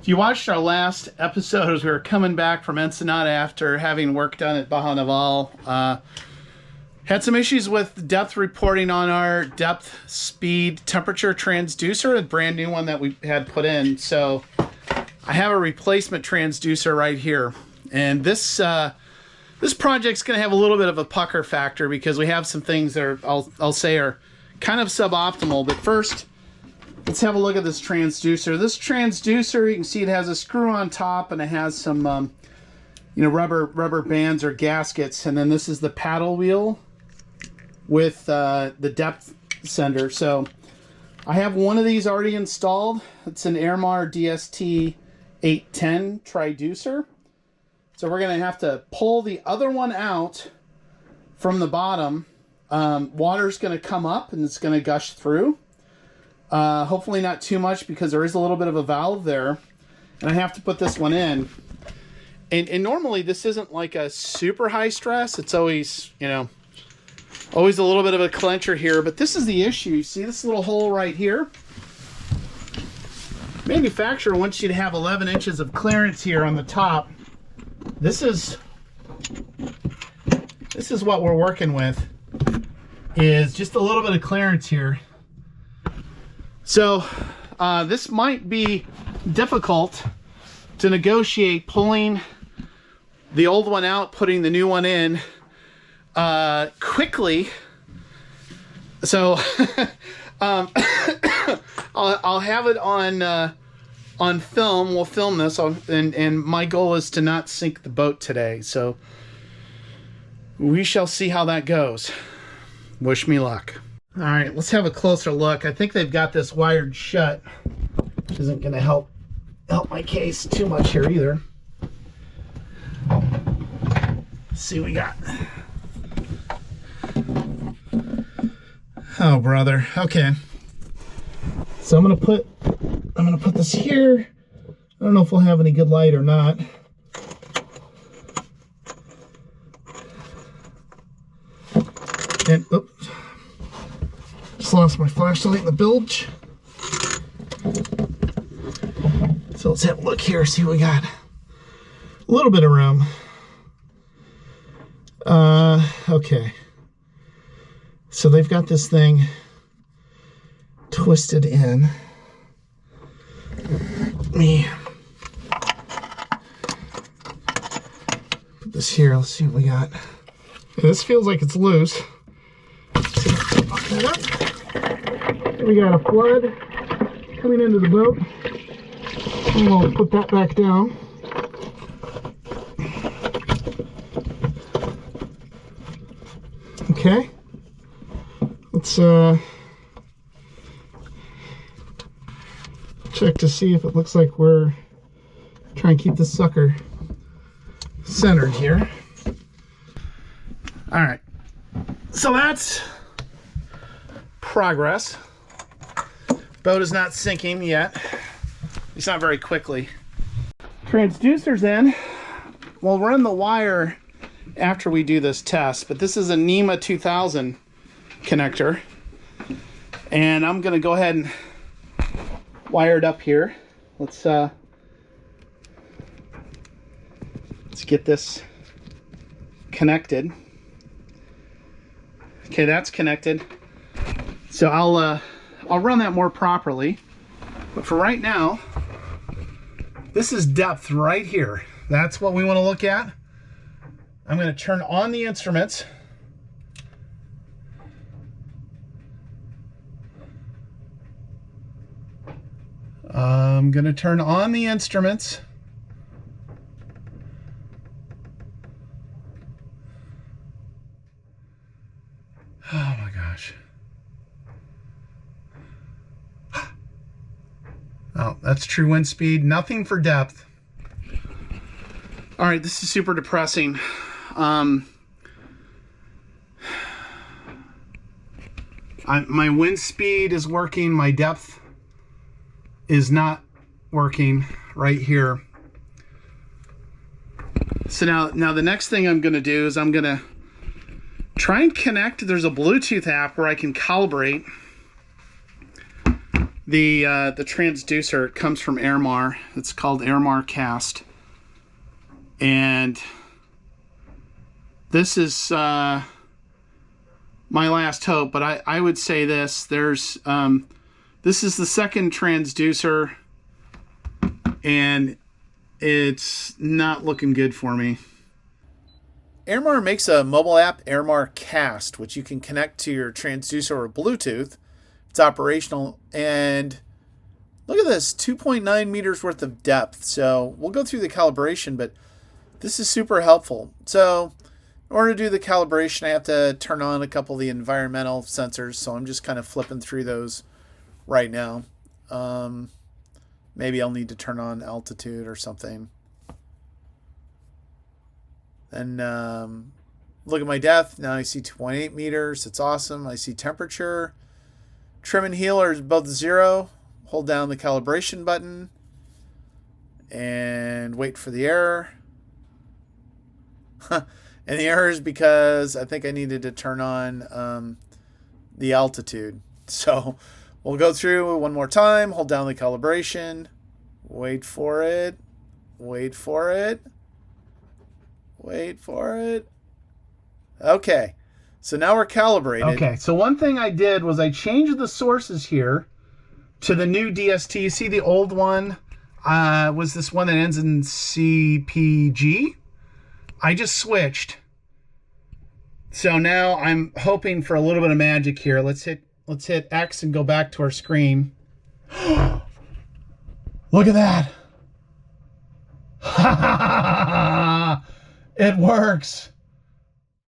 If you watched our last episode as we were coming back from Ensenada after having work done at Baja Naval, had some issues with depth reporting on our depth, speed, temperature transducer, a brand new one that we had put in. So I have a replacement transducer right here. And this project's going to have a little bit of a pucker factor because we have some things that are, I'll say are kind of suboptimal. But first, let's have a look at this transducer. This transducer, you can see it has a screw on top and it has some, rubber bands or gaskets. And then this is the paddle wheel with the depth sender. So I have one of these already installed. It's an Airmar DST810 transducer. So we're going to have to pull the other one out from the bottom. Water's going to come up and it's going to gush through. Hopefully not too much because there is a little bit of a valve there. And I have to put this one in. And normally this isn't like a super high stress. It's always, always a little bit of a clencher here. But this is the issue. You see this little hole right here? Manufacturer wants you to have 11 inches of clearance here on the top. This is what we're working with, is just a little bit of clearance here. So this might be difficult to negotiate pulling the old one out, putting the new one in quickly. So I'll have it on film. We'll film this, and my goal is to not sink the boat today. So we shall see how that goes. Wish me luck. All right, let's have a closer look. I think they've got this wired shut, which isn't going to help my case too much here either. Let's see what we got. Oh, brother. Okay. So I'm gonna put this here. I don't know if we'll have any good light or not. And oops. Just lost my flashlight in the bilge. So let's have a look here, see what we got. A little bit of room. Okay. So they've got this thing twisted in. Let me put this here. Let's see what we got. Yeah, this feels like it's loose. We got a flood coming into the boat. And we'll put that back down. Okay. Let's check to see if it looks like we're trying to keep this sucker centered here. All right. So that's progress. Boat is not sinking yet. It's not very quickly. Transducer's in. We'll run the wire after we do this test, but this is a NEMA 2000 connector. And I'm going to go ahead and wire it up here. Let's get this connected. Okay, that's connected. So I'll run that more properly. But for right now, this is depth right here. That's what we want to look at. I'm going to turn on the instruments. I'm going to turn on the instruments. Oh my gosh. Oh, that's true wind speed. Nothing for depth. All right, this is super depressing. My wind speed is working. My depth is not working right here. So now the next thing I'm going to do is I'm going to try and connect. There's a Bluetooth app where I can calibrate The transducer comes from Airmar. It's called Airmar Cast. And this is my last hope, but I would say this. This is the second transducer, and it's not looking good for me. Airmar makes a mobile app, Airmar Cast, which you can connect to your transducer or Bluetooth. It's operational, and look at this, 2.9 meters worth of depth. So we'll go through the calibration, but this is super helpful. So in order to do the calibration, I have to turn on a couple of the environmental sensors. So I'm just kind of flipping through those right now. Maybe I'll need to turn on altitude or something. And look at my depth. Now I see 2.8 meters. It's awesome. I see temperature. Trim and heel are both 0. Hold down the calibration button and wait for the error. And the error is because I think I needed to turn on the altitude. So we'll go through one more time. Hold down the calibration. Wait for it. Wait for it. Wait for it. Okay. So now we're calibrated. Okay, so one thing I did was I changed the sources here to the new DST. You see the old one was this one that ends in CPG. I just switched. So now I'm hoping for a little bit of magic here. Let's hit X and go back to our screen. Look at that. It works.